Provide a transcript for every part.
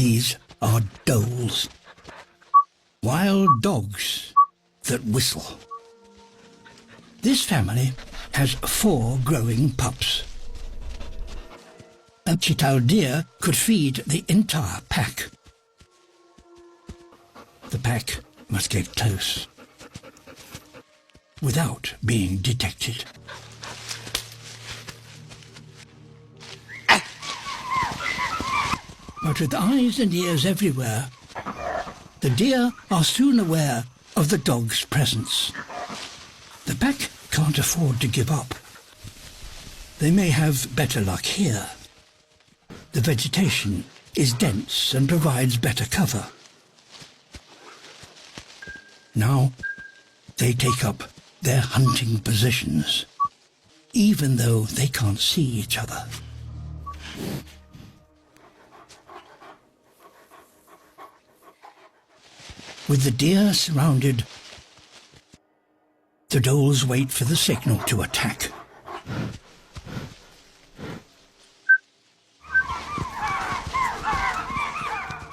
These are dholes, wild dogs that whistle. This family has 4 growing pups. A chital deer could feed the entire pack. The pack must get close without being detected. But with eyes and ears everywhere, the deer are soon aware of the dog's presence. The pack can't afford to give up. They may have better luck here. The vegetation is dense and provides better cover. Now they take up their hunting positions, even though they can't see each other. With the deer surrounded, the dholes wait for the signal to attack.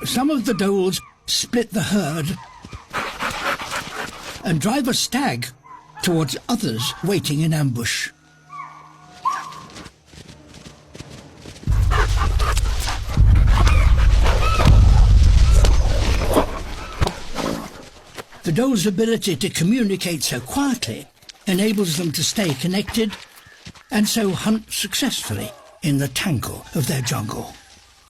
Some of the dholes split the herd and drive a stag towards others waiting in ambush. The dhole's ability to communicate so quietly enables them to stay connected and so hunt successfully in the tangle of their jungle.